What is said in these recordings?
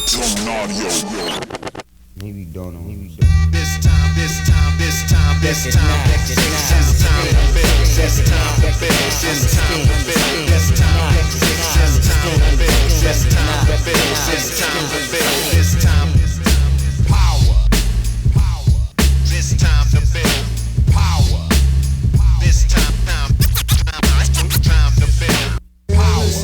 Maybe don't know. This time, this time, this time, this time, this time to build, this time to build, this time to build, this time to build, this time to build, this time to build, this time power, this time to build power, this time to build power, this time to build power.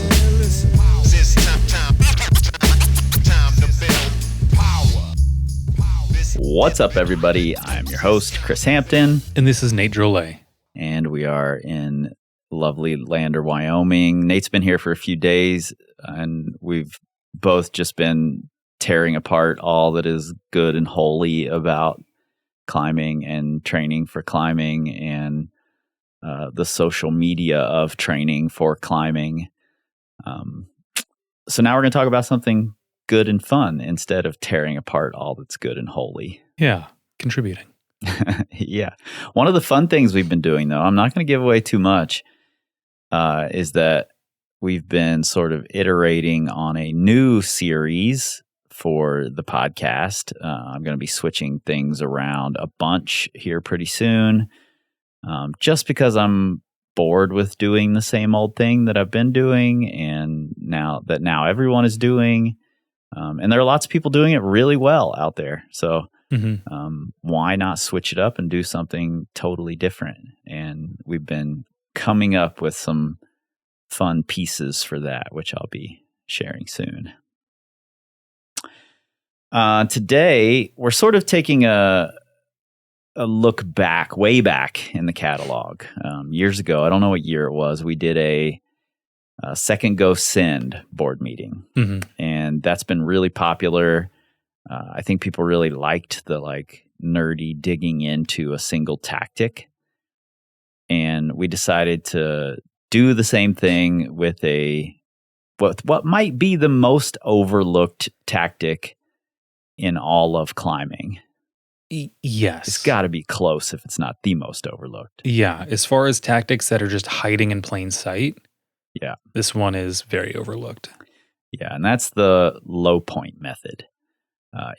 What's up, everybody? I'm your host, Chris Hampton. And this is Nate Drolet. And we are in lovely Lander, Wyoming. Nate's been here for a few days, and we've both just been tearing apart all that is good and holy about climbing and training for climbing and the social media of training for climbing. So now we're going to talk about something good and fun instead of tearing apart all that's good and holy. Yeah, contributing. Yeah. One of the fun things we've been doing, though, I'm not going to give away too much, is that we've been sort of iterating on a new series for the podcast. I'm going to be switching things around a bunch here pretty soon, just because I'm bored with doing the same old thing that I've been doing, and now everyone is doing. And there are lots of people doing it really well out there. So why not switch it up and do something totally different? And we've been coming up with some fun pieces for that, which I'll be sharing soon. Today, we're sort of taking a look back, way back in the catalog. Years ago, I don't know what year it was, we did a Second Go Send board meeting. And that's been really popular. I think people really liked the nerdy digging into a single tactic. And we decided to do the same thing with what might be the most overlooked tactic in all of climbing. Yes. It's got to be close if it's not the most overlooked. Yeah, as far as tactics that are just hiding in plain sight, yeah, this one is very overlooked. Yeah, and that's the low point method.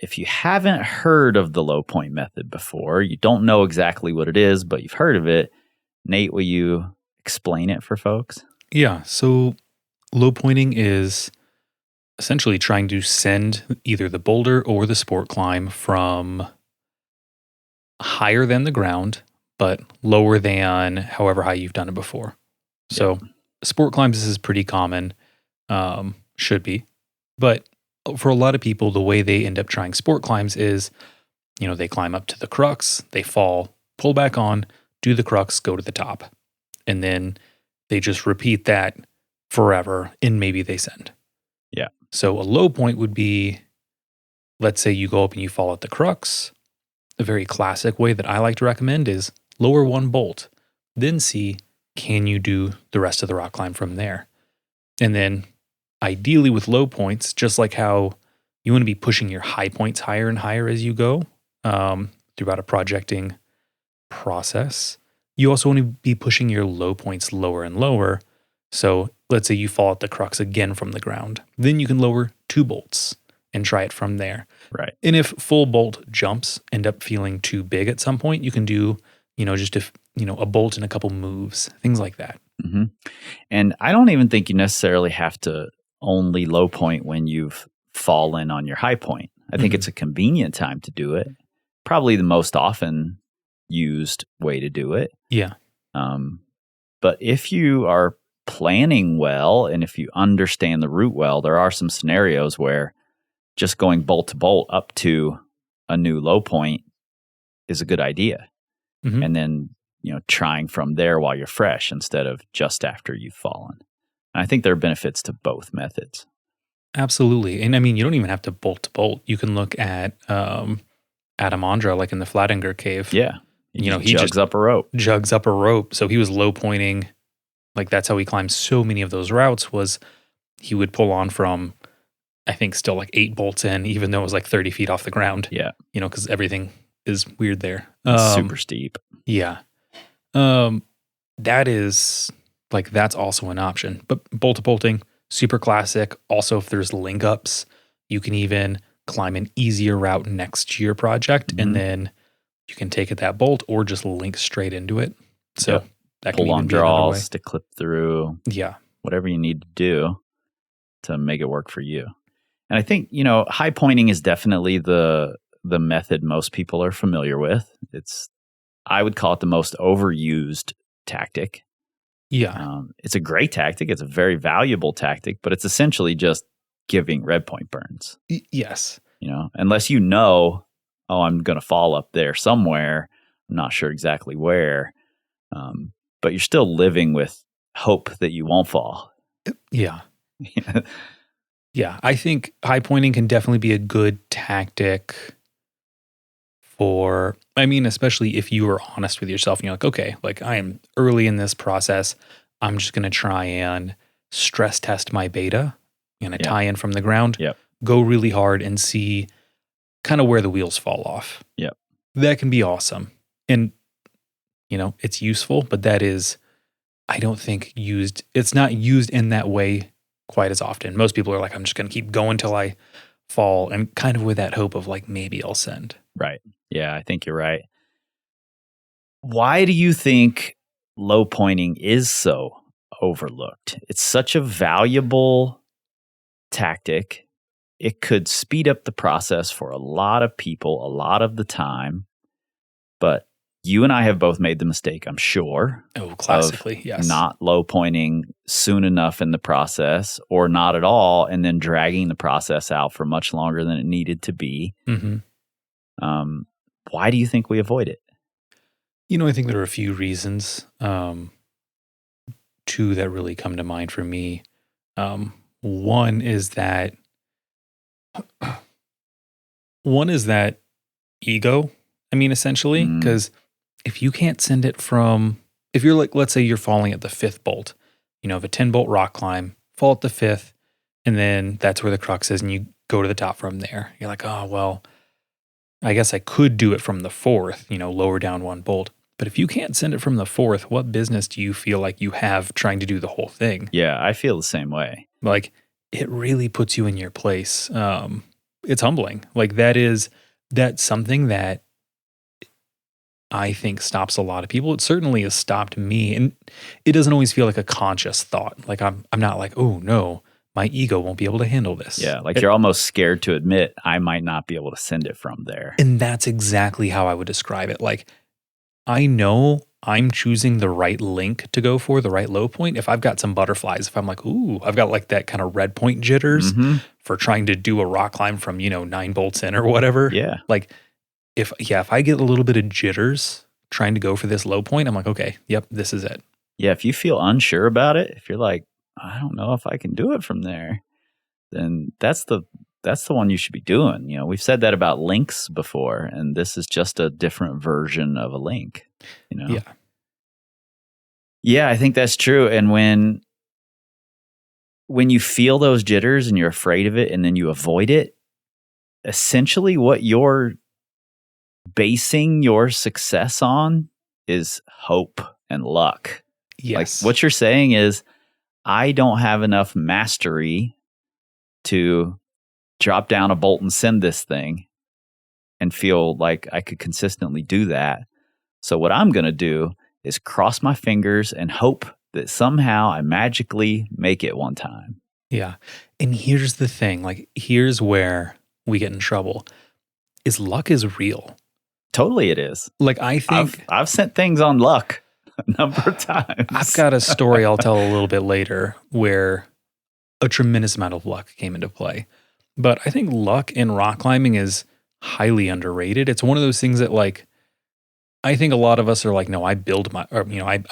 If you haven't heard of the low point method before, you don't know exactly what it is, but you've heard of it. Nate, will you explain it for folks? Yeah, so low pointing is essentially trying to send either the boulder or the sport climb from higher than the ground, but lower than however high you've done it before. So sport climbs, this is pretty common, should be. But for a lot of people, the way they end up trying sport climbs is, they climb up to the crux, they fall, pull back on, do the crux, go to the top. And then they just repeat that forever, and maybe they send. Yeah. So a low point would be, let's say you go up and you fall at the crux. A very classic way that I like to recommend is lower one bolt, then see, can you do the rest of the rock climb from there? And then ideally with low points, just like how you want to be pushing your high points higher and higher as you go throughout a projecting process, you also want to be pushing your low points lower and lower. So let's say you fall at the crux again from the ground. Then you can lower 2 bolts and try it from there. Right. And if full bolt jumps end up feeling too big at some point, you can do, just a bolt and a couple moves, things like that. Mm-hmm. And I don't even think you necessarily have to only low point when you've fallen on your high point. I think it's a convenient time to do it. Probably the most often used way to do it. Yeah. But if you are planning well and if you understand the route well, there are some scenarios where just going bolt to bolt up to a new low point is a good idea. Mm-hmm. And then, trying from there while you're fresh instead of just after you've fallen. And I think there are benefits to both methods. Absolutely. And I mean, you don't even have to bolt. You can look at Adam Ondra, like in the Flatinger Cave. Yeah. He jugs up a rope. So he was low pointing. Like that's how he climbed so many of those routes was he would pull on from, I think still like 8 bolts in, even though it was like 30 feet off the ground. Yeah. Because everything is weird there. Super steep. Yeah. That is that's also an option. But bolt to bolting, super classic. Also, if there's link ups, You can even climb an easier route next to your project, Mhm. and then you can take it that bolt or just link straight into it. So Yep. that can Pull on even be another way. draws to clip through, Yeah. whatever you need to do to make it work for you. And I think, you know, high pointing is definitely the method most people are familiar with. I would call it the most overused tactic. Yeah. It's a great tactic. It's a very valuable tactic, but it's essentially just giving red point burns. Yes. You know, unless you know, oh, I'm going to fall up there somewhere. I'm not sure exactly where, but you're still living with hope that you won't fall. Yeah. Yeah. I think high pointing can definitely be a good tactic for, I mean, especially if you are honest with yourself and you're like, okay, like I am early in this process. I'm just going to try and stress test my beta and a tie in from the ground, Yep. go really hard and see kind of where the wheels fall off. Yep. That can be awesome. And, you know, it's useful, but that is, I don't think it's not used in that way quite as often. Most people are like, I'm just going to keep going till I fall, and kind of with that hope of like, maybe I'll send. Right. Yeah, I think you're right. Why do you think low pointing is so overlooked? It's such a valuable tactic. It could speed up the process for a lot of people a lot of the time. But you and I have both made the mistake, I'm sure. Oh, classically, yes. Not low pointing soon enough in the process, or not at all, and then dragging the process out for much longer than it needed to be. Mm-hmm. Why do you think we avoid it? You know, I think there are a few reasons. Two that really come to mind for me. One is that ego. I mean, essentially, because if you can't send it from, if you're like, let's say you're falling at the 5th bolt, you know, of a 10-bolt rock climb, fall at the 5th, and then that's where the crux is, and you go to the top from there. You're like, oh, well, I guess I could do it from the 4th, you know, lower down 1 bolt. But if you can't send it from the 4th, what business do you feel like you have trying to do the whole thing? Yeah, I feel the same way. Like, it really puts you in your place. It's humbling. Like, that's something that I think stops a lot of people. It certainly has stopped me. And it doesn't always feel like a conscious thought. Like, I'm not like, oh no, my ego won't be able to handle this. Yeah, like you're almost scared to admit I might not be able to send it from there. And that's exactly how I would describe it. Like, I know I'm choosing the right link to go for, the right low point. If I've got some butterflies, if I'm like, ooh, I've got like that kind of red point jitters for trying to do a rock climb from, 9 bolts in or whatever. Yeah. Like, if I get a little bit of jitters trying to go for this low point, I'm like, okay, yep, this is it. Yeah, if you feel unsure about it, if you're like, I don't know if I can do it from there, then that's the one you should be doing. You know, we've said that about links before, and this is just a different version of a link, you know? Yeah. Yeah, I think that's true. And when you feel those jitters and you're afraid of it and then you avoid it, essentially what you're basing your success on is hope and luck. Yes. Like what you're saying is, I don't have enough mastery to drop down a bolt and send this thing and feel like I could consistently do that. So what I'm going to do is cross my fingers and hope that somehow I magically make it one time. Yeah. And here's the thing, like, here's where we get in trouble, is luck is real. Totally it is. Like, I think I've sent things on luck a number of times. I've got a story I'll tell a little bit later where a tremendous amount of luck came into play. But I think luck in rock climbing is highly underrated. It's one of those things that, like, I think a lot of us are like, no, I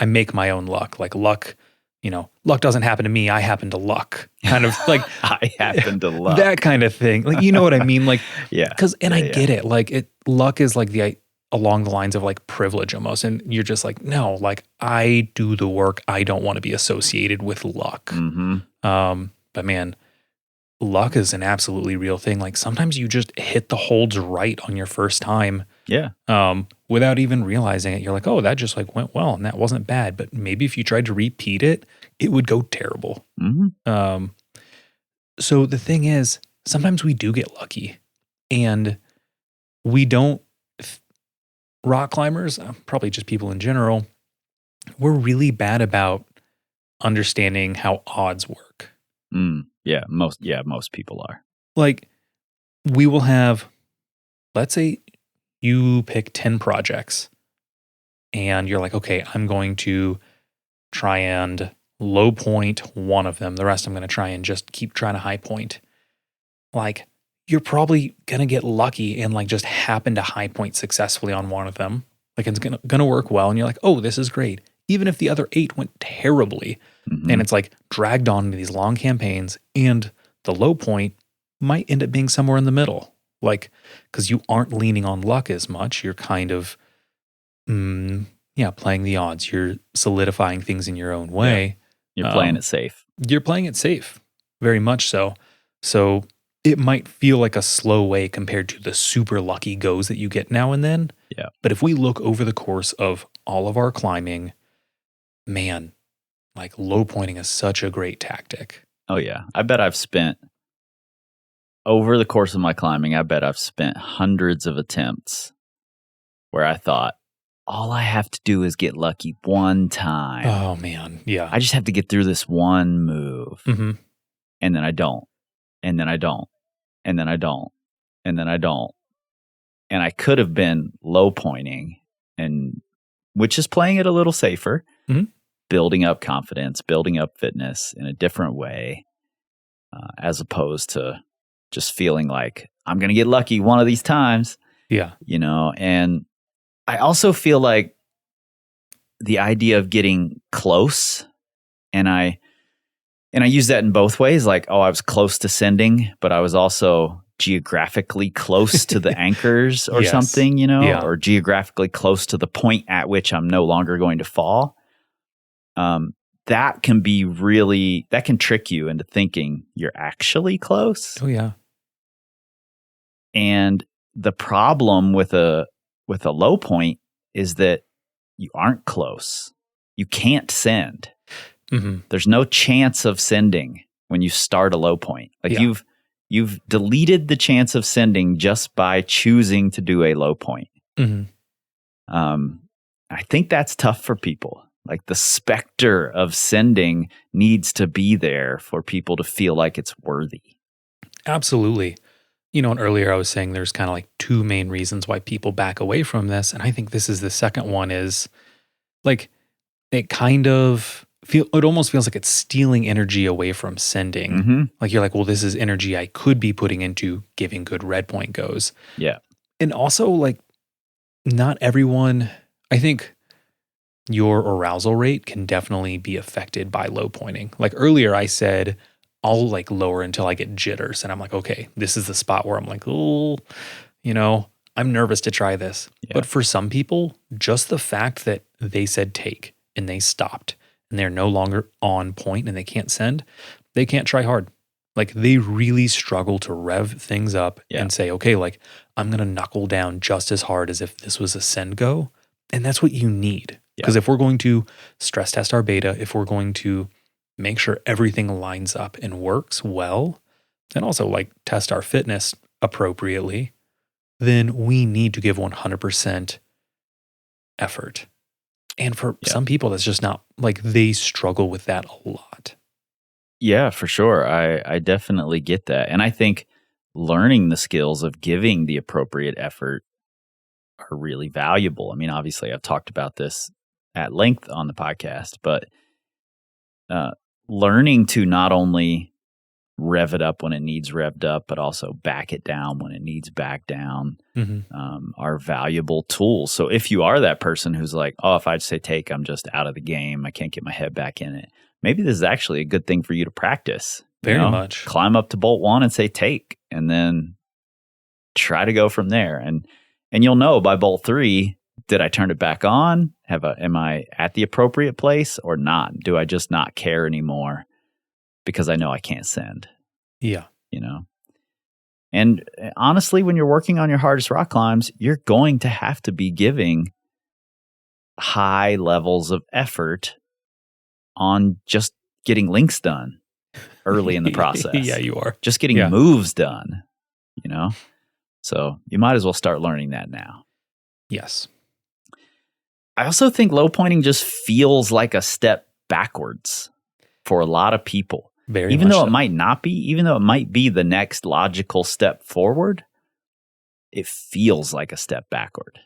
make my own luck. Like, luck, luck doesn't happen to me. I happen to luck. Kind of like I happen to luck. That kind of thing. Like, you know what I mean? Like, yeah. I get it. Like, luck is like along the lines of like privilege almost. And you're just like, no, like, I do the work. I don't want to be associated with luck. Mm-hmm. But man, luck is an absolutely real thing. Like, sometimes you just hit the holds right on your first time. Yeah. Without even realizing it. You're like, oh, that just like went well and that wasn't bad. But maybe if you tried to repeat it, it would go terrible. Mm-hmm. So the thing is, sometimes we do get lucky, and we don't. Rock climbers, probably just people in general, we're really bad about understanding how odds work. Most people are. Like, we will have, let's say you pick 10 projects and you're like, okay, I'm going to try and low point one of them. The rest I'm going to try and just keep trying to high point. Like, you're probably going to get lucky and like just happen to high point successfully on one of them. Like, it's going to work well. And you're like, oh, this is great. Even if the other 8 went terribly, and it's like dragged on into these long campaigns, and the low point might end up being somewhere in the middle. Like, because you aren't leaning on luck as much. You're kind of, playing the odds. You're solidifying things in your own way. Yeah. You're playing it safe. You're playing it safe, very much so. So it might feel like a slow way compared to the super lucky goes that you get now and then. Yeah. But if we look over the course of all of our climbing, man, like low pointing is such a great tactic. Oh, yeah. I bet I've spent, over the course of my climbing, hundreds of attempts where I thought, all I have to do is get lucky one time. Oh, man. Yeah. I just have to get through this one move. Mm-hmm. And then I don't. And then I don't. And then I don't. And then I don't. And I could have been low pointing, and which is playing it a little safer, building up confidence, building up fitness in a different way, as opposed to just feeling like I'm going to get lucky one of these times. Yeah. And I also feel like the idea of getting close, and I use that in both ways. Like, oh, I was close to sending, but I was also geographically close to the anchors or something, or geographically close to the point at which I'm no longer going to fall. That can trick you into thinking you're actually close. Oh, yeah. And the problem with a low point is that you aren't close. You can't send. Mm-hmm. There's no chance of sending when you start a low point. Like you've deleted the chance of sending just by choosing to do a low point. Mm-hmm. I think that's tough for people. Like, the specter of sending needs to be there for people to feel like it's worthy. Absolutely. And earlier I was saying there's kind of like 2 main reasons why people back away from this. And I think this is the second one, is like, it almost feels like it's stealing energy away from sending. Mm-hmm. Like, you're like, well, this is energy I could be putting into giving good red point goes. Yeah. And also, like, not everyone, I think your arousal rate can definitely be affected by low pointing. Like, earlier I said, I'll like lower until I get jitters. And I'm like, okay, this is the spot where I'm like, oh, I'm nervous to try this. Yeah. But for some people, just the fact that they said take and they stopped and they're no longer on point and they can't send, they can't try hard. Like, they really struggle to rev things up and say, okay, like, I'm going to knuckle down just as hard as if this was a send go. And that's what you need. Because if we're going to stress test our beta, if we're going to make sure everything lines up and works well, and also like test our fitness appropriately, then we need to give 100% effort. And for some people, that's just not, like, they struggle with that a lot. Yeah, for sure. I definitely get that. And I think learning the skills of giving the appropriate effort are really valuable. I mean, obviously I've talked about this at length on the podcast, but learning to not only rev it up when it needs revved up, but also back it down when it needs back down, are valuable tools. So if you are that person who's like, oh, if I say take, I'm just out of the game, I can't get my head back in it, maybe this is actually a good thing for you to practice. Very much. Climb up to bolt 1 and say take, and then try to go from there. And you'll know by bolt 3, did I turn it back on? Am I at the appropriate place or not? Do I just not care anymore because I know I can't send? Yeah. And honestly, when you're working on your hardest rock climbs, you're going to have to be giving high levels of effort on just getting links done. early in the process. Yeah, you are. Just getting moves done, you know? So you might as well start learning that now. Yes. I also think low pointing just feels like a step backwards for a lot of people. Even though it might not be, even though it might be the next logical step forward, it feels like a step backward.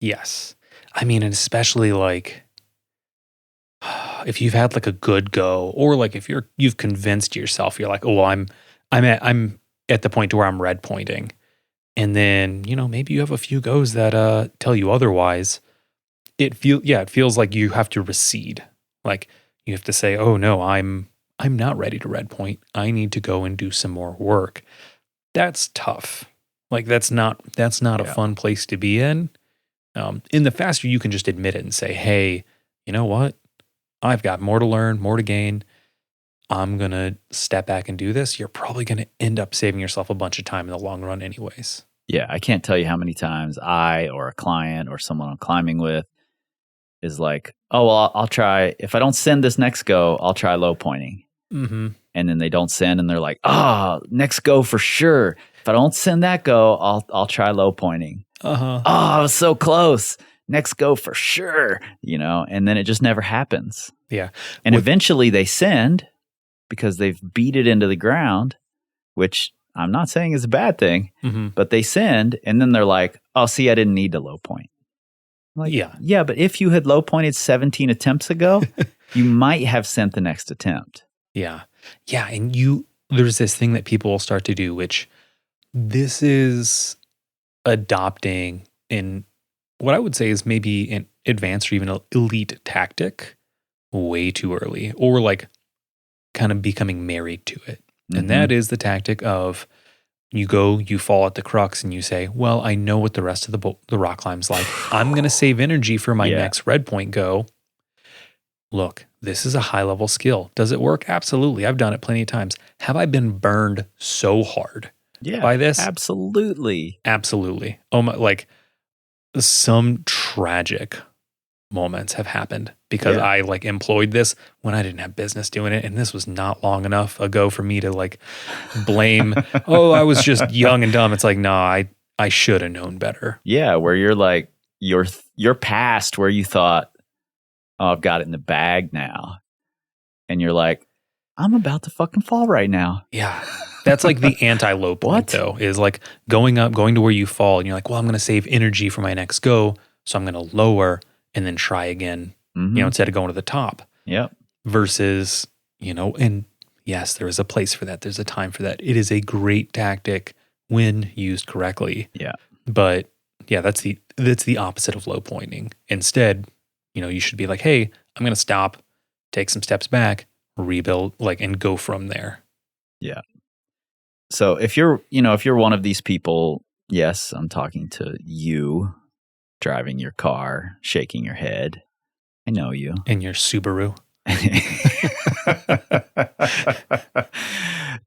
Yes. I mean, and especially like if you've had like a good go, or like if you've convinced yourself, you're like, oh, I'm at the point where I'm red pointing. And then, maybe you have a few goes that tell you otherwise. It feels like you have to recede. Like you have to say, oh no, I'm not ready to red point. I need to go and do some more work. That's tough. Like that's not a fun place to be in. In the faster you can just admit it and say, hey, you know what? I've got more to learn, more to gain. I'm going to step back and do this. You're probably going to end up saving yourself a bunch of time in the long run anyways. Yeah, I can't tell you how many times I or a client or someone I'm climbing with is like, oh, well, I'll try. If I don't send this next go, I'll try low pointing. Mm-hmm. And then they don't send and they're like, next go for sure. If I don't send that go, I'll try low pointing. Uh-huh. Oh, I was so close. Next go for sure, and then it just never happens. Yeah. And eventually they send because they've beat it into the ground, which I'm not saying is a bad thing, but they send and then they're like, oh, see, I didn't need to low point. Like, yeah, but if you had low pointed 17 attempts ago, you might have sent the next attempt. Yeah. Yeah. And there's this thing that people will start to do, which this is adopting in what I would say is maybe an advanced or even an elite tactic way too early, or like kind of becoming married to it. And that is the tactic of you fall at the crux and you say, well, I know what the rest of the rock climb's like. I'm going to save energy for my next red point go. Look, this is a high level skill. Does it work? Absolutely. I've done it plenty of times. Have I been burned so hard by this? Absolutely. Absolutely. Oh my, like some tragic moments have happened because I like employed this when I didn't have business doing it. And this was not long enough ago for me to like blame, oh, I was just young and dumb. It's like, nah, I should have known better. Yeah. Where you're like, you're past where you thought, oh, I've got it in the bag now. And you're like, I'm about to fucking fall right now. Yeah. That's like the anti-low point though, is like going to where you fall and you're like, well, I'm going to save energy for my next go. So I'm going to lower and then try again, instead of going to the top. Yep. Versus, and yes, there is a place for that. There's a time for that. It is a great tactic when used correctly. Yeah. But yeah, that's the opposite of low pointing. Instead, you should be like, hey, I'm going to stop, take some steps back, rebuild, and go from there. Yeah. So if you're one of these people, yes, I'm talking to you, driving your car, shaking your head. I know you. In your Subaru.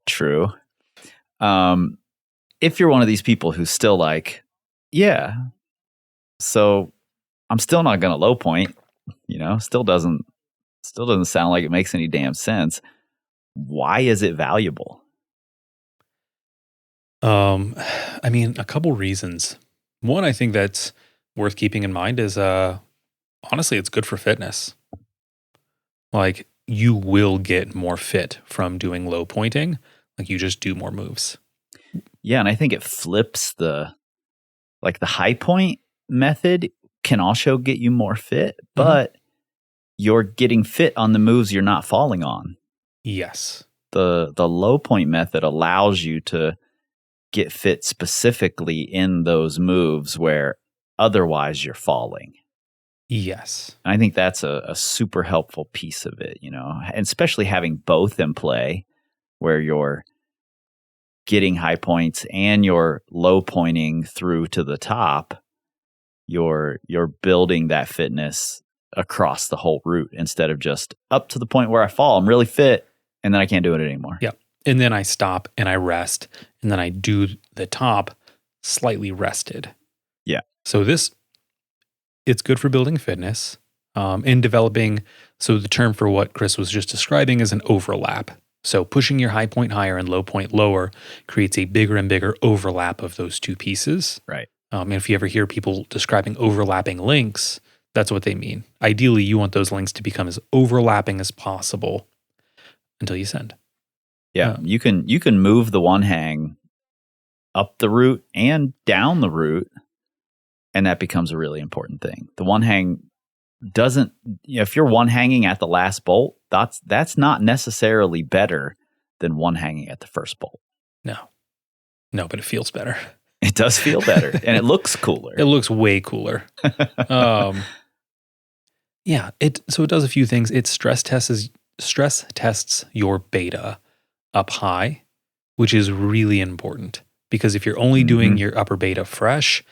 True. If you're one of these people who's still like, yeah, so I'm still not going to low point, still doesn't sound like it makes any damn sense. Why is it valuable? I mean, a couple reasons. One, I think that's worth keeping in mind is, honestly, it's good for fitness. Like you will get more fit from doing low pointing. Like you just do more moves. Yeah. And I think it flips the high point method can also get you more fit, but you're getting fit on the moves you're not falling on. Yes. The low point method allows you to get fit specifically in those moves where otherwise you're falling. Yes. And I think that's a super helpful piece of it, and especially having both in play where you're getting high points and you're low pointing through to the top. You're building that fitness across the whole route instead of just up to the point where I fall. I'm really fit and then I can't do it anymore. Yep. And then I stop and I rest and then I do the top slightly rested. Yeah. So it's good for building fitness and developing. So the term for what Kris was just describing is an overlap. So pushing your high point higher and low point lower creates a bigger and bigger overlap of those two pieces. Right. And if you ever hear people describing overlapping links, that's what they mean. Ideally, you want those links to become as overlapping as possible until you send. Yeah, you can move the one hang up the route and down the route, and that becomes a really important thing. The one hang doesn't, if you're one hanging at the last bolt, that's not necessarily better than one hanging at the first bolt. No, but it feels better. It does feel better, and it looks cooler. It looks way cooler. Yeah, it does a few things. It stress tests your beta up high, which is really important because if you're only doing your upper beta fresh,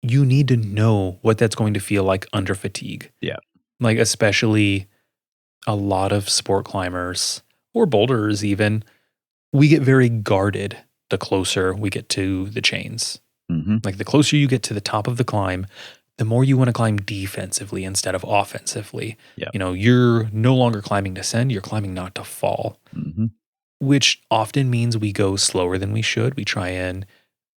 you need to know what that's going to feel like under fatigue. Yeah. Like especially a lot of sport climbers or boulderers even, we get very guarded the closer we get to the chains. Like the closer you get to the top of the climb, the more you want to climb defensively instead of offensively. Yep. You're no longer climbing to send, you're climbing not to fall, which often means we go slower than we should. We try and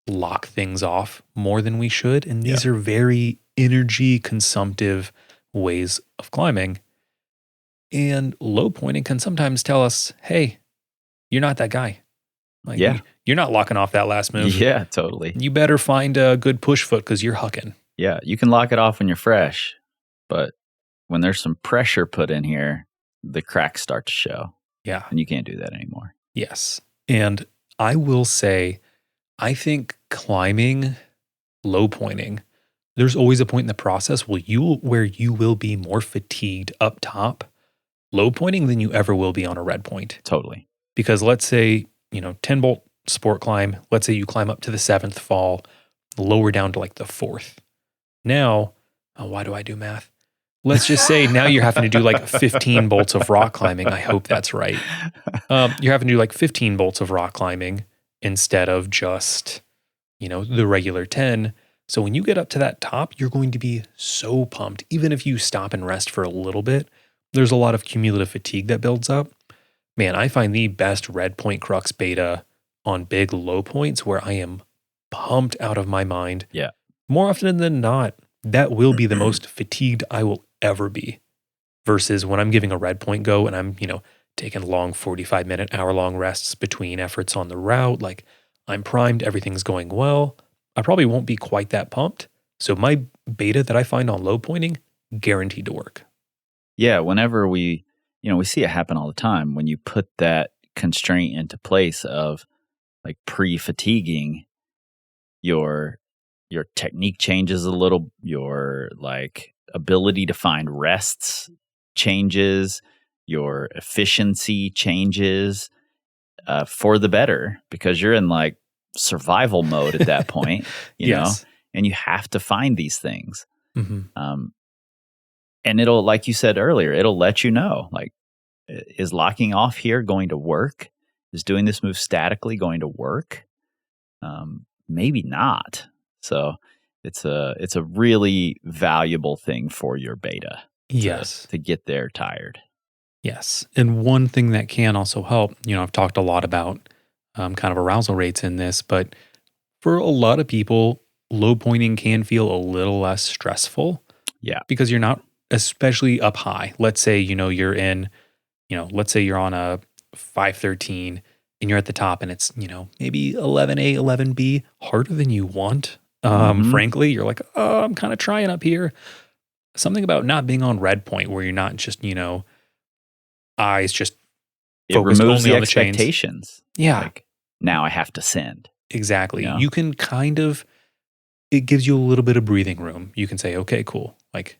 lock things off more than we should. And these are very energy consumptive ways of climbing. And low pointing can sometimes tell us, hey, you're not that guy. Like, you're not locking off that last move. Yeah, totally. You better find a good push foot because you're hucking. Yeah, you can lock it off when you're fresh, but when there's some pressure put in here, the cracks start to show. Yeah. And you can't do that anymore. Yes. And I will say, I think climbing, low pointing, there's always a point in the process where you will be more fatigued up top, low pointing than you ever will be on a red point. Totally. Because let's say, 10 bolt sport climb, let's say you climb up to the 7th fall, lower down to like the 4th. Now, why do I do math? Let's just say now you're having to do like 15 bolts of rock climbing. I hope that's right. You're having to do like 15 bolts of rock climbing instead of just, the regular 10. So when you get up to that top, you're going to be so pumped. Even if you stop and rest for a little bit, there's a lot of cumulative fatigue that builds up. Man, I find the best red point crux beta on big low points where I am pumped out of my mind. Yeah. More often than not, that will be the most fatigued I will ever be. Versus when I'm giving a red point go and I'm, taking long 45-minute, hour-long rests between efforts on the route. Like I'm primed, everything's going well. I probably won't be quite that pumped. So my beta that I find on low pointing, guaranteed to work. Yeah, whenever we see it happen all the time when you put that constraint into place of like pre-fatiguing, your technique changes a little, your like ability to find rests changes, your efficiency changes for the better because you're in like survival mode at that point, you know, and you have to find these things. And it'll, like you said earlier, it'll let you know, like, is locking off here going to work? Is doing this move statically going to work? Maybe not. So it's a really valuable thing for your beta. To get there tired. Yes. And one thing that can also help, I've talked a lot about kind of arousal rates in this, but for a lot of people, low pointing can feel a little less stressful. Yeah. Because you're not, especially up high. Let's say, you're in, let's say you're on a 513 and you're at the top and it's, maybe 11A, 11B, harder than you want. Frankly, you're like, oh, I'm kind of trying up here. Something about not being on red point where you're not just, eyes just focused removes only the on the chains. expectations. Yeah. Like, now I have to send. Exactly. You can it gives you a little bit of breathing room. You can say, okay, cool. Like,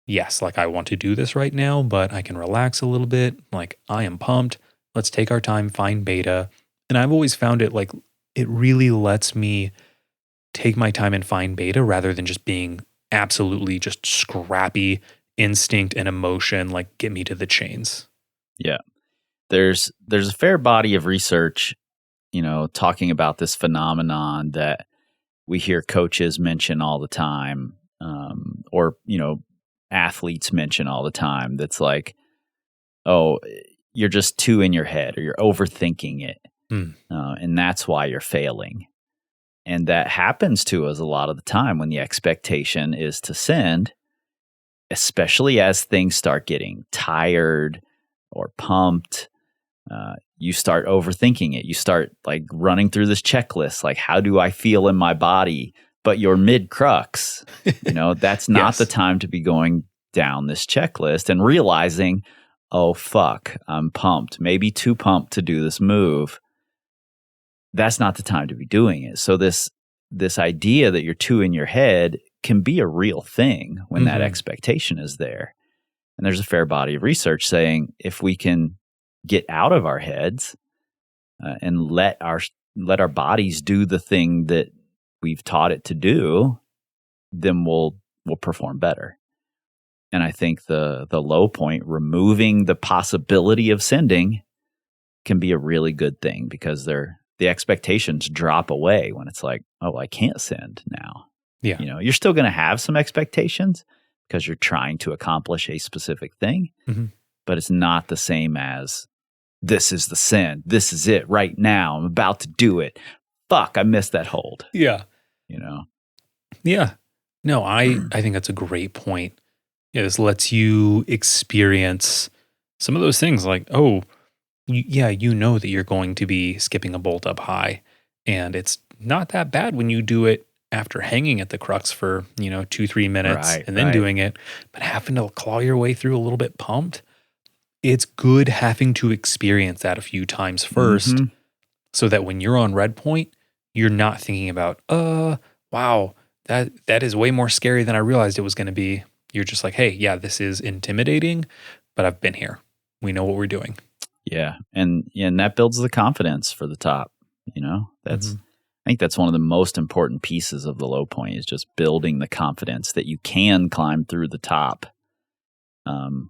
yes, like I want to do this right now, but I can relax a little bit. Like I am pumped. Let's take our time, find beta. And I've always found it like, it really lets me take my time and find beta rather than just being absolutely just scrappy instinct and emotion, like get me to the chains. Yeah. There's a fair body of research, talking about this phenomenon that we hear coaches mention all the time, or, athletes mention all the time. That's like, oh, you're just too in your head or you're overthinking it. Hmm. And that's why you're failing. And that happens to us a lot of the time when the expectation is to send, especially as things start getting tired or pumped. You start overthinking it. You start like running through this checklist, like, how do I feel in my body? But you're mid crux. That's not Yes. the time to be going down this checklist and realizing, oh, fuck, I'm pumped, maybe too pumped to do this move. That's not the time to be doing it. So this idea that you're too in your head can be a real thing when that expectation is there. And there's a fair body of research saying if we can get out of our heads and let our bodies do the thing that we've taught it to do, then we'll perform better. And I think the low point, removing the possibility of sending, can be a really good thing because the expectations drop away when it's like, oh, I can't send now. Yeah. You're still going to have some expectations because you're trying to accomplish a specific thing, but it's not the same as this is the send. This is it right now. I'm about to do it. Fuck, I missed that hold. Yeah. Yeah. No, I think that's a great point. Yeah, this lets you experience some of those things like, oh, you know that you're going to be skipping a bolt up high. And it's not that bad when you do it after hanging at the crux for, 2-3 minutes and then doing it. But having to claw your way through a little bit pumped, it's good having to experience that a few times first so that when you're on red point, you're not thinking about, wow, that is way more scary than I realized it was going to be. You're just like, hey, yeah, this is intimidating, but I've been here. We know what we're doing. Yeah. And that builds the confidence for the top. That's, I think that's one of the most important pieces of the low point is just building the confidence that you can climb through the top. And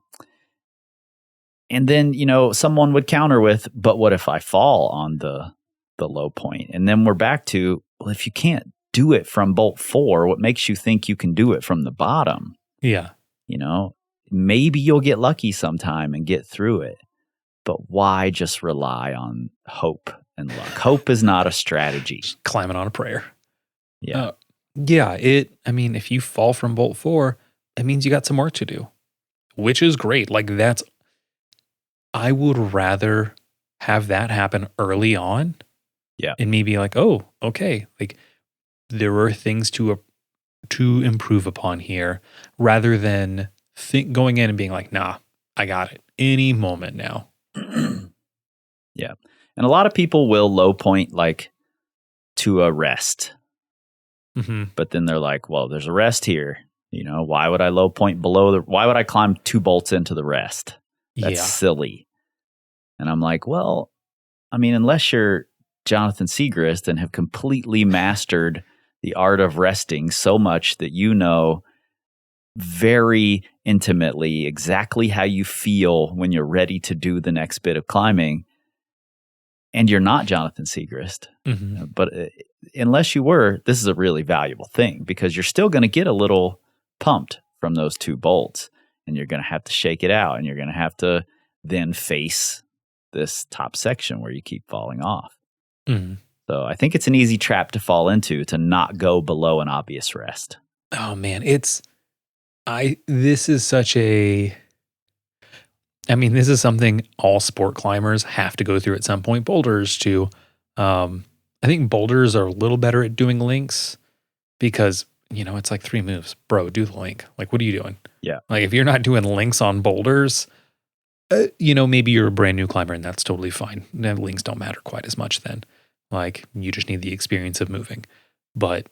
then, someone would counter with, but what if I fall on the low point? And then we're back to, well, if you can't do it from bolt 4, what makes you think you can do it from the bottom? Yeah. Maybe you'll get lucky sometime and get through it, but why just rely on hope and luck? Hope is not a strategy. Just climbing on a prayer. Yeah. If you fall from bolt 4, it means you got some work to do, which is great. Like I would rather have that happen early on. Yeah. And me be like, oh, okay. Like there are things to improve upon here rather than going in and being like, nah, I got it any moment now. Yeah. And a lot of people will low point like to a rest. But then they're like, well, there's a rest here. Why would I low point why would I climb 2 bolts into the rest? That's silly. And I'm like, well, unless you're Jonathan Segrist and have completely mastered the art of resting so much that very intimately exactly how you feel when you're ready to do the next bit of climbing, and you're not Jonathan Segrist. But unless you were, this is a really valuable thing because you're still going to get a little pumped from those 2 bolts, and you're going to have to shake it out, and you're going to have to then face this top section where you keep falling off. So I think it's an easy trap to fall into, to not go below an obvious rest. Oh man, this is something all sport climbers have to go through at some point. Boulders too. I think boulders are a little better at doing links because, it's like 3 moves. Bro, do the link. Like, what are you doing? Yeah. Like if you're not doing links on boulders, maybe you're a brand new climber and that's totally fine. Links don't matter quite as much then. Like you just need the experience of moving. But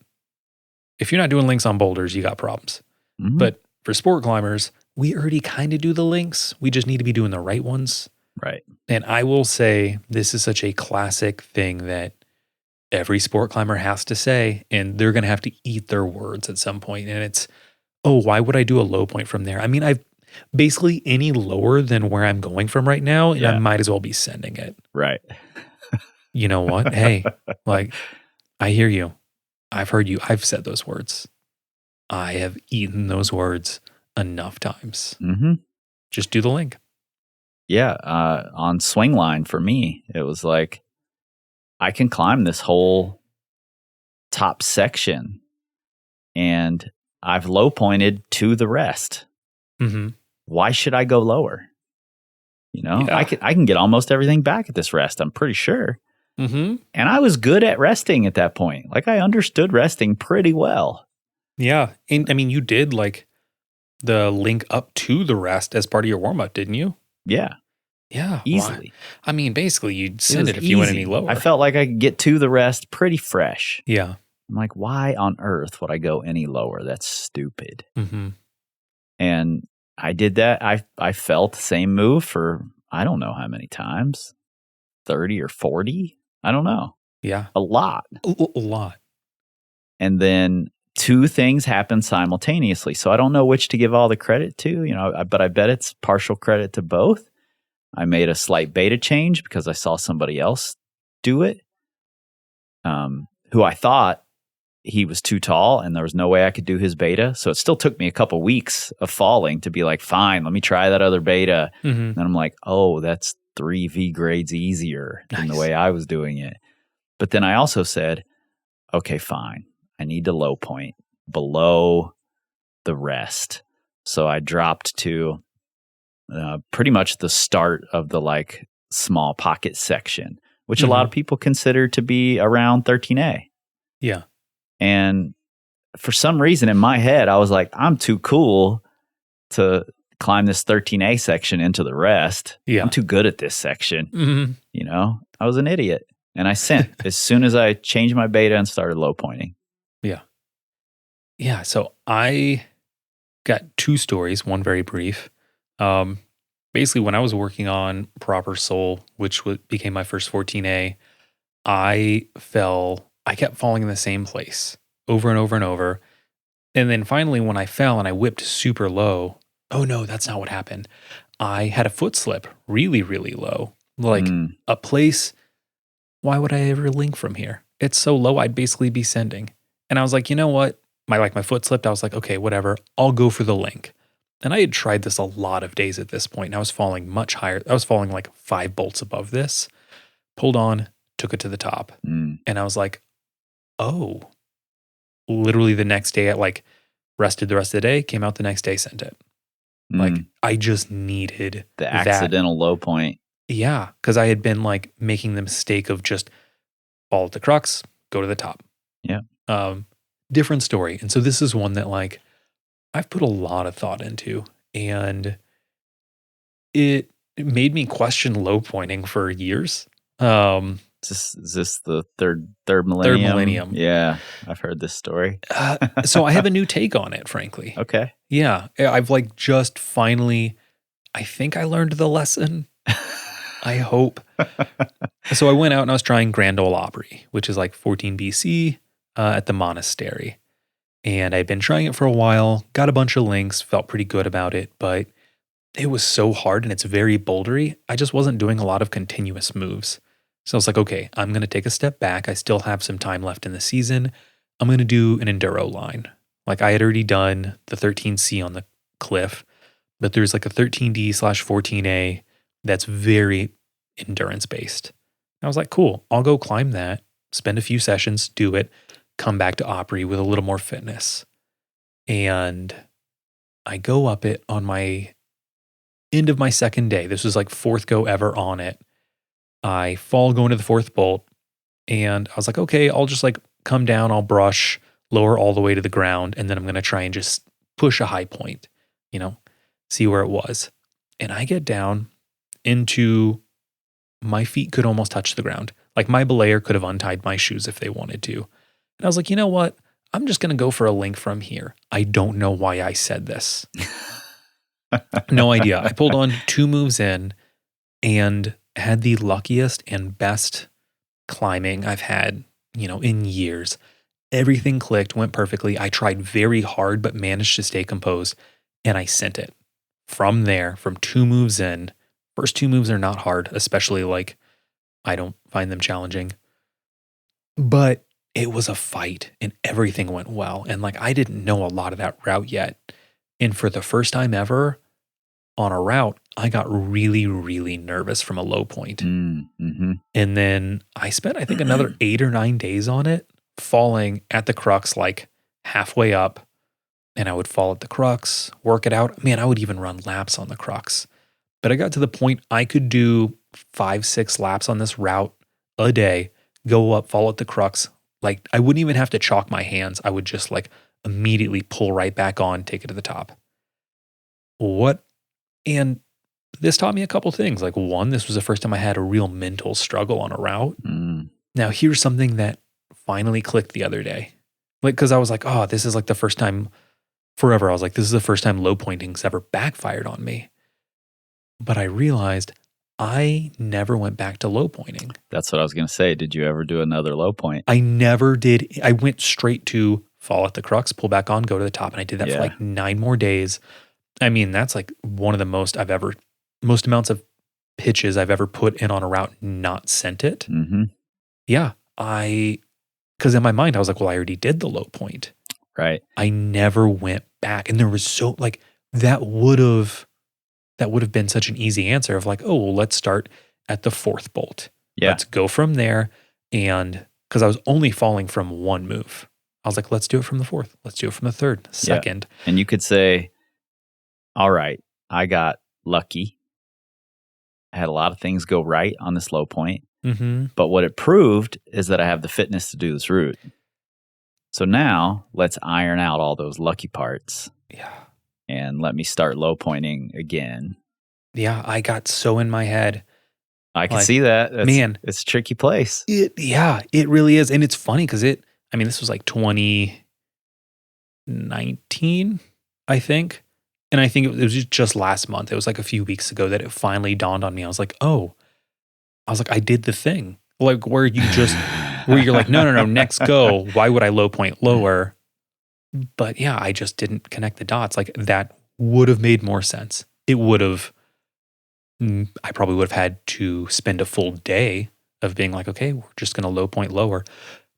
if you're not doing links on boulders, you got problems. But for sport climbers, we already kind of do the links. We just need to be doing the right ones. Right. And I will say this is such a classic thing that every sport climber has to say, and they're going to have to eat their words at some point. And it's, oh, why would I do a low point from there? I've basically any lower than where I'm going from right now, and I might as well be sending it. Right. You know what? Hey, like, I hear you. I've heard you. I've said those words. I have eaten those words enough times. Just do the link. on swing line for me, it was like, I can climb this whole top section and I've low pointed to the rest. Mm-hmm. Why should I go lower? Yeah. I can get almost everything back at this rest, I'm pretty sure. Mm-hmm. And I was good at resting at that point. Like, I understood resting pretty well. Yeah. And I mean, you did like the link up to the rest as part of your warm up, didn't you? Yeah. Yeah. Easily. I mean, basically, you'd It send was it if you went easy. any lower. I felt like I could get to the rest pretty fresh. Yeah. I'm like, why on earth would I go any lower? That's stupid. Mm-hmm. And I did that. I felt the same move for, I don't know how many times, 30 or 40. I don't know. Yeah. A lot. A lot. And then two things happened simultaneously. So I don't know which to give all the credit to, but I bet it's partial credit to both. I made a slight beta change because I saw somebody else do it, who I thought he was too tall and there was no way I could do his beta. So it still took me a couple weeks of falling to be like, fine, let me try that other beta. Mm-hmm. And I'm like, oh, that's 3 V grades easier than the way I was doing it. But then I also said, okay, fine. I need to low point below the rest. So I dropped to pretty much the start of the like small pocket section, which a lot of people consider to be around 13A. Yeah. And for some reason in my head, I was like, I'm too cool to climb this 13A section into the rest. Yeah. I'm too good at this section. Mm-hmm. I was an idiot. And I sent as soon as I changed my beta and started low pointing. Yeah. Yeah. So I got 2 stories, one very brief. Basically, when I was working on Proper Soul, which became my first 14A, I kept falling in the same place over and over and over. And then finally, when I fell and I whipped super low, oh no, that's not what happened. I had a foot slip really, really low. Like a place, why would I ever link from here? It's so low, I'd basically be sending. And I was like, you know what? My foot slipped. I was like, okay, whatever. I'll go for the link. And I had tried this a lot of days at this point, and I was falling much higher. I was falling like 5 bolts above this. Pulled on, took it to the top. And I was like, oh. Literally the next day, I rested the rest of the day, came out the next day, sent it. Like, I just needed the accidental low point. Yeah, because I had been like making the mistake of just fall at the crux, go to the top. Yeah. Different story. And so this is one that like I've put a lot of thought into, and it made me question low pointing for years. Is this the third millennium? Third millennium. Yeah, I've heard this story. So I have a new take on it, frankly. Okay. Yeah, I've like just finally, I think I learned the lesson. I hope. So I went out and I was trying Grand Ole Opry, which is like 14 BC at the monastery. And I'd been trying it for a while, got a bunch of links, felt pretty good about it, but it was so hard and it's very bouldery. I just wasn't doing a lot of continuous moves. So I was like, okay, I'm going to take a step back. I still have some time left in the season. I'm going to do an enduro line. Like I had already done the 13C on the cliff, but there's like a 13D/14A that's very endurance based. I was like, cool, I'll go climb that, spend a few sessions, do it, come back to Opry with a little more fitness. And I go up it on my end of my second day. This was like 4th go ever on it. I fall going to the 4th bolt, and I was like, okay, I'll just like come down, I'll brush, lower all the way to the ground, and then I'm going to try and just push a high point, see where it was. And I get down into, my feet could almost touch the ground. Like my belayer could have untied my shoes if they wanted to. And I was like, you know what? I'm just going to go for a link from here. I don't know why I said this. No idea. I pulled on 2 moves in and had the luckiest and best climbing I've had, in years. Everything clicked, went perfectly. I tried very hard, but managed to stay composed, and I sent it. From there, from 2 moves in, first 2 moves are not hard, especially like I don't find them challenging. But it was a fight and everything went well. And like I didn't know a lot of that route yet. And for the first time ever, on a route, I got really, really nervous from a low point. Mm-hmm. And then I spent, I think, another 8 or 9 days on it, falling at the crux like halfway up. And I would fall at the crux, work it out. Man, I would even run laps on the crux. But I got to the point I could do 5, 6 laps on this route a day, go up, fall at the crux. Like I wouldn't even have to chalk my hands. I would just like immediately pull right back on, take it to the top. And this taught me a couple things. Like one, this was the first time I had a real mental struggle on a route. Now here's something that finally clicked the other day. Like, cause I was like, oh, this is like the first time forever. I was like, this is the first time low pointing's ever backfired on me. But I realized I never went back to low pointing. That's what I was going to say. Did you ever do another low point? I never did. I went straight to fall at the crux, pull back on, go to the top. And I did that for like 9 more days. I mean, that's like one of the most amounts of pitches I've ever put in on a route, not sent it. Mm-hmm. Yeah. Because in my mind, I was like, well, I already did the low point. Right. I never went back. And there was so like, that would have been such an easy answer of like, oh, well, let's start at the 4th bolt. Yeah. Let's go from there. And because I was only falling from one move, I was like, let's do it from the 4th. Let's do it from the 3rd, 2nd. Yeah. And you could say, all right, I got lucky. I had a lot of things go right on this low point. Mm-hmm. But what it proved is that I have the fitness to do this route. So now let's iron out all those lucky parts. Yeah. And let me start low pointing again. Yeah, I got so in my head. I can see that. Man. It's a tricky place. It really is. And it's funny because this was like 2019, I think. And I think it was just last month. It was like a few weeks ago that it finally dawned on me. I was like, I did the thing. Like where you're like, no, next go. Why would I low point lower? But yeah, I just didn't connect the dots. Like that would have made more sense. I probably would have had to spend a full day of being like, okay, we're just going to low point lower.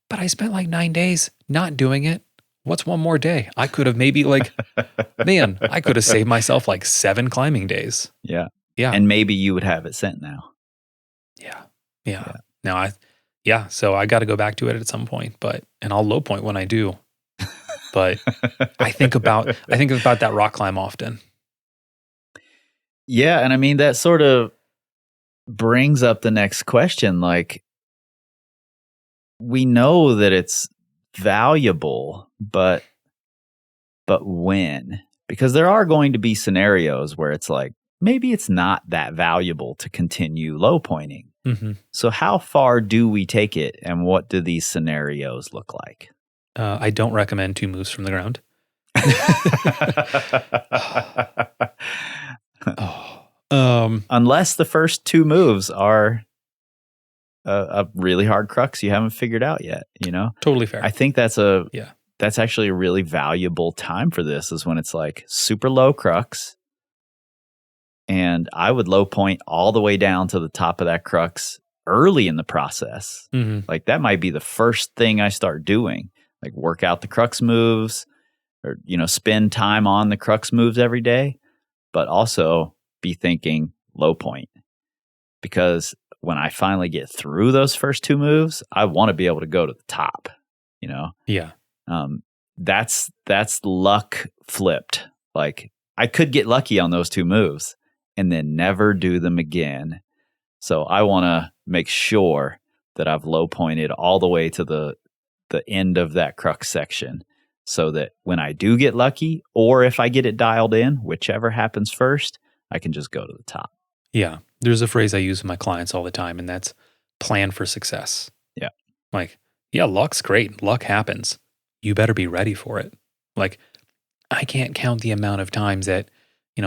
But I spent like 9 days not doing it. What's one more day? I could have maybe I could have saved myself like 7 climbing days. Yeah. Yeah. And maybe you would have it sent now. Yeah. Now so I got to go back to it at some point, and I'll low point when I do. But I think about that rock climb often. Yeah, and I mean that sort of brings up the next question. Like, we know that it's valuable, but when? Because there are going to be scenarios where it's like maybe it's not that valuable to continue low pointing. Mm-hmm. So how far do we take it, and what do these scenarios look like? I don't recommend 2 moves from the ground. Unless the first 2 moves are a really hard crux you haven't figured out yet, Totally fair. I think that's actually a really valuable time for this, is when it's like super low crux. And I would low point all the way down to the top of that crux early in the process. Mm-hmm. Like that might be the first thing I start doing, like work out the crux moves or, spend time on the crux moves every day, but also be thinking low point. Because when I finally get through those first 2 moves, I want to be able to go to the top, Yeah. That's luck flipped. Like I could get lucky on those 2 moves and then never do them again. So I want to make sure that I've low pointed all the way to the end of that crux section, so that when I do get lucky, or if I get it dialed in, whichever happens first, I can just go to the top. Yeah. There's a phrase I use with my clients all the time, and that's plan for success. Yeah. Like, yeah, luck's great. Luck happens. You better be ready for it. Like, I can't count the amount of times that,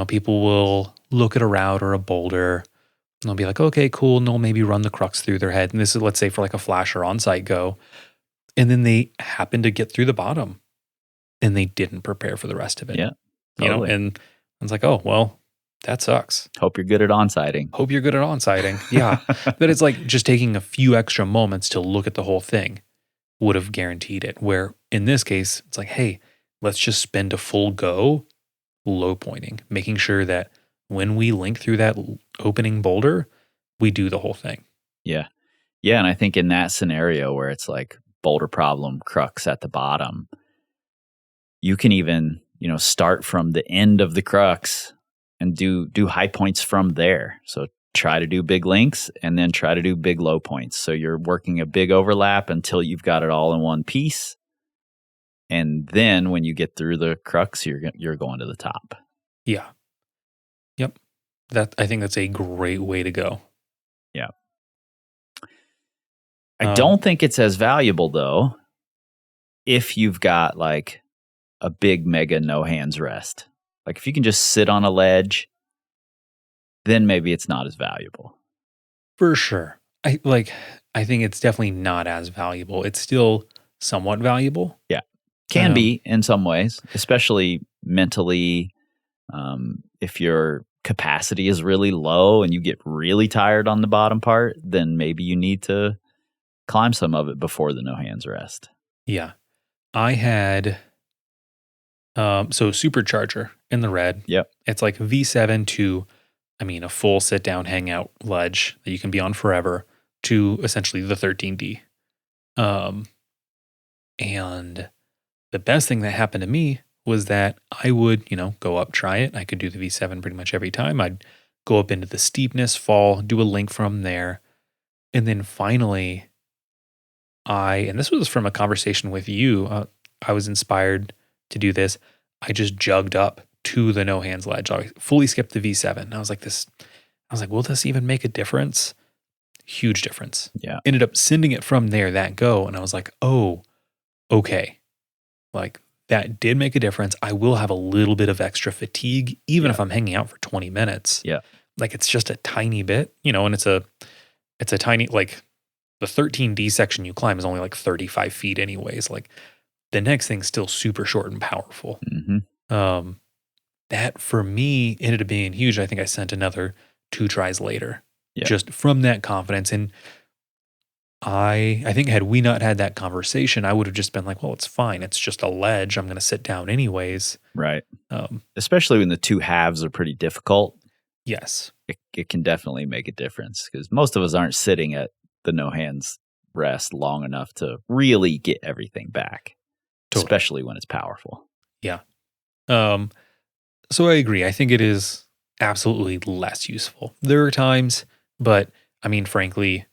people will look at a route or a boulder and they'll be like, okay, cool. And they'll maybe run the crux through their head. And this is, let's say, for like a flash or on-site go. And then they happen to get through the bottom and they didn't prepare for the rest of it. Yeah. Totally. And it's like, oh, well, that sucks. Hope you're good at on-sighting. Hope you're good at on-sighting. Yeah. But it's like just taking a few extra moments to look at the whole thing would have guaranteed it. Where in this case, it's like, hey, let's just spend a full go low pointing, making sure that when we link through that opening boulder, we do the whole thing. Yeah. Yeah. And I think in that scenario where it's like boulder problem, crux at the bottom, you can even, start from the end of the crux and do high points from there. So try to do big links and then try to do big low points. So you're working a big overlap until you've got it all in one piece. And then when you get through the crux, you're going to the top. Yeah. Yep. I think that's a great way to go. Yeah. I don't think it's as valuable though if you've got like a big mega no hands rest. Like if you can just sit on a ledge, then maybe it's not as valuable. For sure. I think it's definitely not as valuable. It's still somewhat valuable. Yeah. Can be in some ways, especially mentally. If your capacity is really low and you get really tired on the bottom part, then maybe you need to climb some of it before the no hands rest. Yeah. I had supercharger in the red. Yep. It's like V7 to a full sit down hangout ledge that you can be on forever to essentially the 13D. And the best thing that happened to me was that I would, go up, try it. I could do the V7 pretty much every time. I'd go up into the steepness, fall, do a link from there. And then finally, and this was from a conversation with you, I was inspired to do this. I just jugged up to the no hands ledge. I fully skipped the V7. And I was like, will this even make a difference? Huge difference. Yeah. Ended up sending it from there that go. And I was like, oh, okay. Like that did make a difference. I will have a little bit of extra fatigue, even if I'm hanging out for 20 minutes. Yeah. Like it's just a tiny bit, and it's a tiny, like the 13D section you climb is only like 35 feet anyways. Like the next thing's still super short and powerful. Mm-hmm. That for me ended up being huge. I think I sent another 2 tries later, Yeah. just from that confidence. And I think had we not had that conversation, I would have just been like, well, it's fine. It's just a ledge. I'm going to sit down anyways. Right. Especially when the two halves are pretty difficult. Yes. It can definitely make a difference because most of us aren't sitting at the no hands rest long enough to really get everything back, especially when it's powerful. Yeah. So I agree. I think it is absolutely less useful. There are times, but frankly,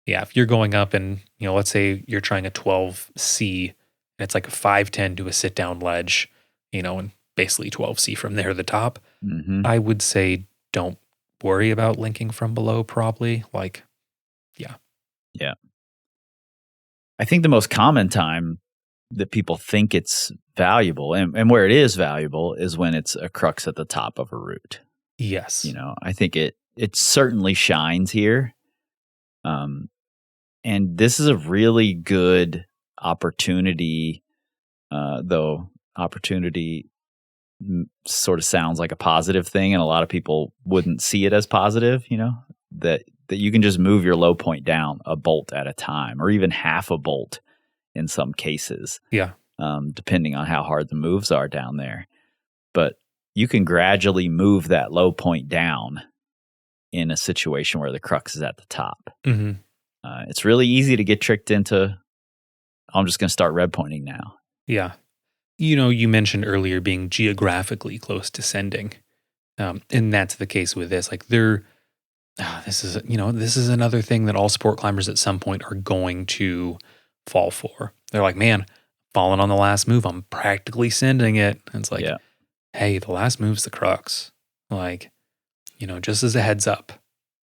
yeah, if you're going up and, let's say you're trying a 12C and it's like a 510 to a sit down ledge, and basically 12C from there to the top, I would say don't worry about linking from below probably. Like, yeah. Yeah. I think the most common time that people think it's valuable and where it is valuable is when it's a crux at the top of a route. Yes. I think it certainly shines here. And this is a really good opportunity, though opportunity sort of sounds like a positive thing, and a lot of people wouldn't see it as positive, that you can just move your low point down a bolt at a time, or even half a bolt in some cases. Yeah. Depending on how hard the moves are down there. But you can gradually move that low point down in a situation where the crux is at the top. Mm-hmm. It's really easy to get tricked into, I'm just going to start redpointing now. Yeah. You mentioned earlier being geographically close to sending. And that's the case with this. Like this is another thing that all sport climbers at some point are going to fall for. They're like, man, falling on the last move, I'm practically sending it. And it's like, hey, the last move's the crux. Like, just as a heads up,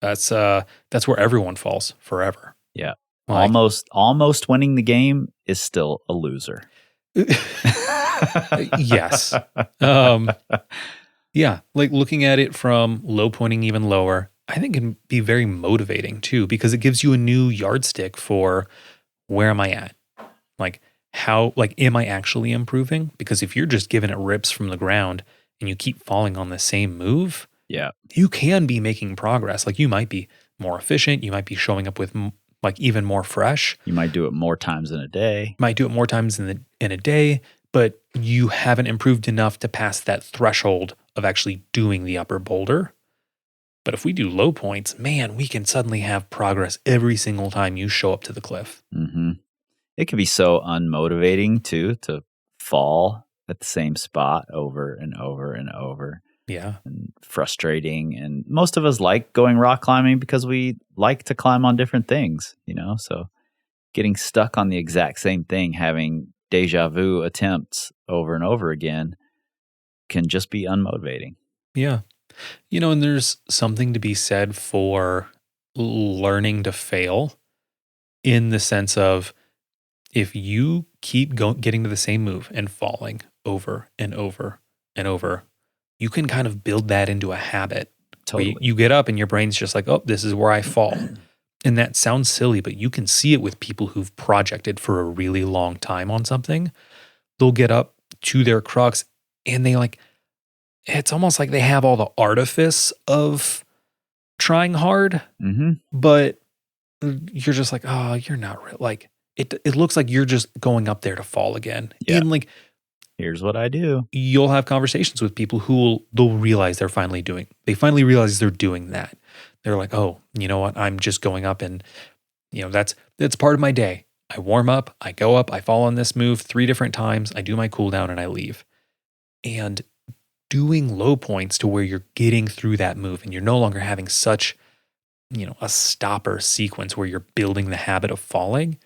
that's where everyone falls forever. Yeah. Like, almost winning the game is still a loser. Yes. Yeah. Like looking at it from low pointing even lower, I think can be very motivating too, because it gives you a new yardstick for where am I at? Like am I actually improving? Because if you're just giving it rips from the ground and you keep falling on the same move, you can be making progress. Like you might be more efficient. You might be showing up with like even more fresh. You might do it more times in a day. Might do it more times in a day, but you haven't improved enough to pass that threshold of actually doing the upper boulder. But if we do low points, man, we can suddenly have progress every single time you show up to the cliff. Mm-hmm. It can be so unmotivating too to fall at the same spot over and over and over. Yeah. And frustrating. And most of us like going rock climbing because we like to climb on different things, so getting stuck on the exact same thing, having deja vu attempts over and over again can just be unmotivating. Yeah. And there's something to be said for learning to fail, in the sense of, if you keep getting to the same move and falling over and over and over, you can kind of build that into a habit. Totally. You get up and your brain's just like, oh, this is where I fall. And that sounds silly, but you can see it with people who've projected for a really long time on something. They'll get up to their crux and it's almost like they have all the artifice of trying hard, but you're just like, oh, you're not real. Like, it looks like you're just going up there to fall again. Yeah. And here's what I do. You'll have conversations with people who they'll realize they finally realize they're doing that. They're like, oh, you know what? I'm just going up and, that's part of my day. I warm up, I go up, I fall on this move 3 different times, I do my cool down and I leave. And doing low points to where you're getting through that move and you're no longer having such, a stopper sequence where you're building the habit of falling,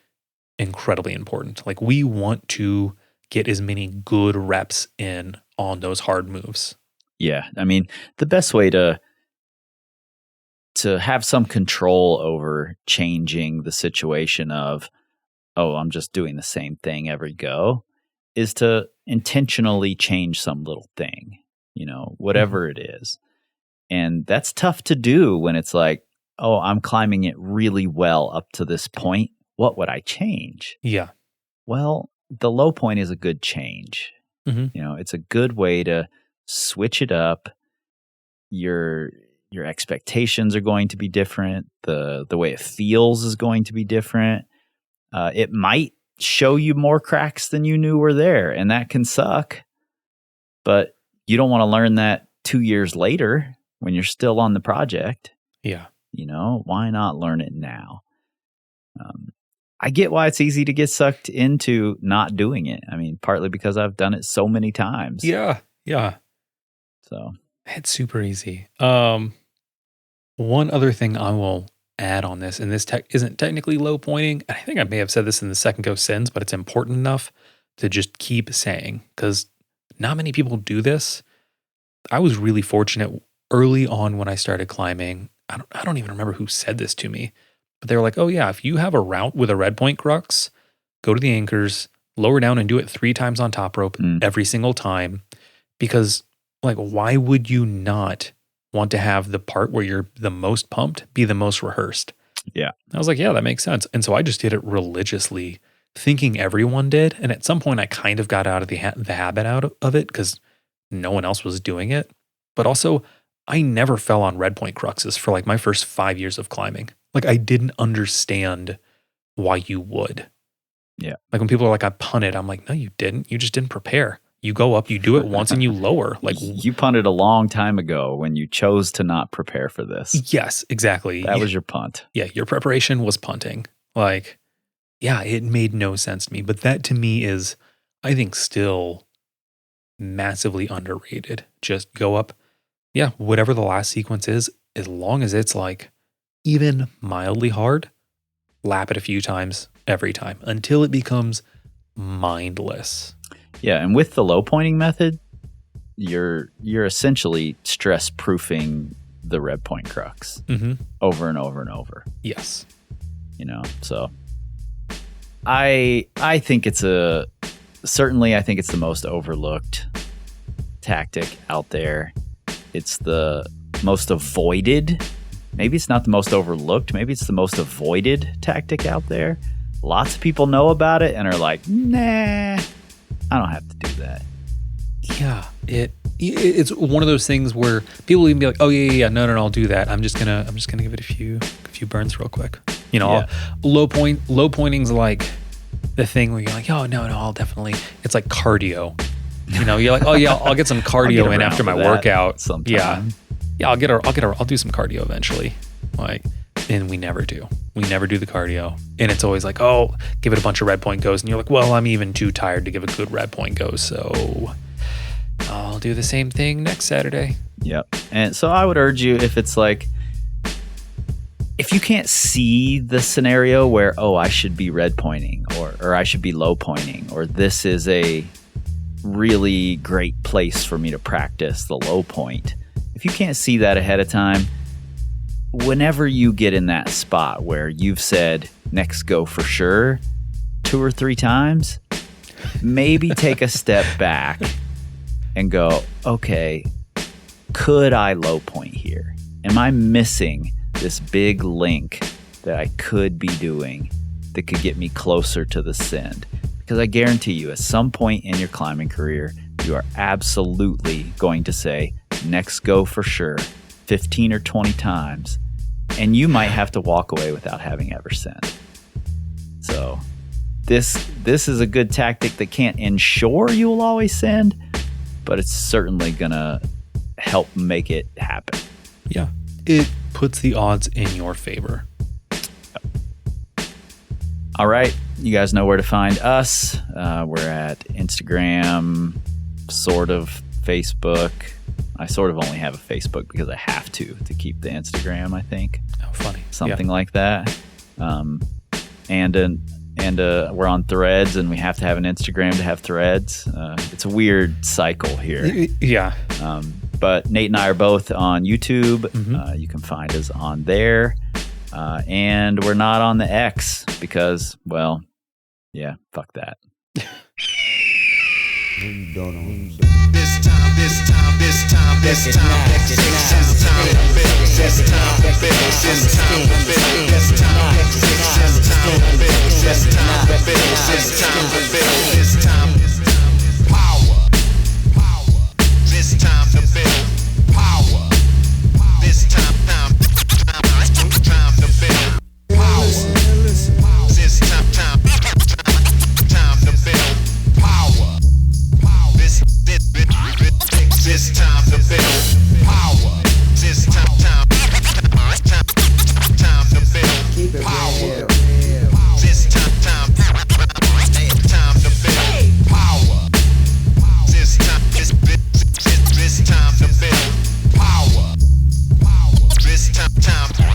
incredibly important. Like, we want to get as many good reps in on those hard moves. Yeah. I mean, the best way to have some control over changing the situation of, oh, I'm just doing the same thing every go, is to intentionally change some little thing, whatever it is. And that's tough to do when it's like, oh, I'm climbing it really well up to this point. What would I change? Yeah. Well, the low point is a good change. It's a good way to switch it up. Your expectations are going to be different. The way it feels is going to be different. It might show you more cracks than you knew were there, and that can suck. But you don't want to learn that 2 years later when you're still on the project. Yeah. Why not learn it now? I get why it's easy to get sucked into not doing it. I mean, partly because I've done it so many times. Yeah. Yeah. So it's super easy. One other thing I will add on this, and this isn't technically low pointing. I think I may have said this in the second go sins, but it's important enough to just keep saying, because not many people do this. I was really fortunate early on when I started climbing. I don't even remember who said this to me, but they were like, oh yeah, if you have a route with a red point crux, go to the anchors, lower down and do it 3 times on top rope every single time. Because why would you not want to have the part where you're the most pumped be the most rehearsed? Yeah. I was like, yeah, that makes sense. And so I just did it religiously, thinking everyone did. And at some point I kind of got out of the habit out of it because no one else was doing it. But also, I never fell on red point cruxes for my first 5 years of climbing. I didn't understand why you would. Yeah. When people are like, I punted, I'm like, no, you didn't. You just didn't prepare. You go up, you do it once and you lower. You punted a long time ago when you chose to not prepare for this. Yes, exactly. That was your punt. Yeah, your preparation was punting. Yeah, it made no sense to me. But that to me is, I think, still massively underrated. Just go up. Yeah, whatever the last sequence is, as long as it's even mildly hard, lap it a few times every time until it becomes mindless. Yeah, and with the low pointing method, you're essentially stress proofing the red point crux over and over and over. Yes. So I think it's the most overlooked tactic out there. It's the most avoided. Maybe it's not the most overlooked. Maybe it's the most avoided tactic out there. Lots of people know about it and are like, nah, I don't have to do that. Yeah, it's one of those things where people even be like, oh yeah, no, I'll do that. I'm just gonna give it a few burns real quick. Low pointing's the thing where you're like, oh no, I'll definitely. It's like cardio. You know, you're like, oh yeah, I'll get some cardio in after my workout. sometime. Yeah, I'll do some cardio eventually. Like, and we never do. We never do the cardio. And it's always like, oh, give it a bunch of red point goes. And you're like, well, I'm even too tired to give a good red point go. So I'll do the same thing next Saturday. Yep. And so I would urge you, if it's like, if you can't see the scenario where, oh, I should be red pointing or I should be low pointing, or this is a really great place for me to practice the low point. If you can't see that ahead of time, whenever you get in that spot where you've said next go for sure 2 or 3 times, maybe take a step back and go, okay, could I low point here? Am I missing this big link that I could be doing that could get me closer to the send? Because I guarantee you, at some point in your climbing career, you are absolutely going to say, next go for sure, 15 or 20 times, and you might have to walk away without having ever sent. So this is a good tactic that can't ensure you will always send, but it's certainly going to help make it happen. Yeah. It puts the odds in your favor. All right. You guys know where to find us. We're at Instagram, sort of Facebook. I sort of only have a Facebook because I have to keep the Instagram, I think. Oh, funny. Something like that. And we're on Threads, and we have to have an Instagram to have Threads. It's a weird cycle here. Yeah. But Nate and I are both on YouTube. Mm-hmm. You can find us on there. And we're not on the X because, well, yeah, fuck that. We don't know. This time, this time, this time, this time, this time to build, this time to build, this time to build, this time to build, this time to build, this time to build, this time power, this time to build power, this time to build power, this time to build power. This time to build power. This time to build power. This time to build power. This time to build power. This time to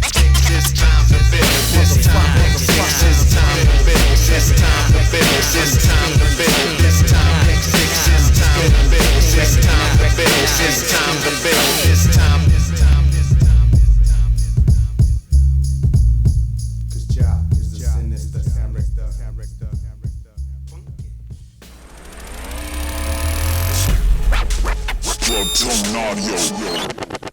build. This time to build. This time to build. This time to build. This time to build. This time to build. This time to build. This time. Cause Jah is the sinister character. Audio.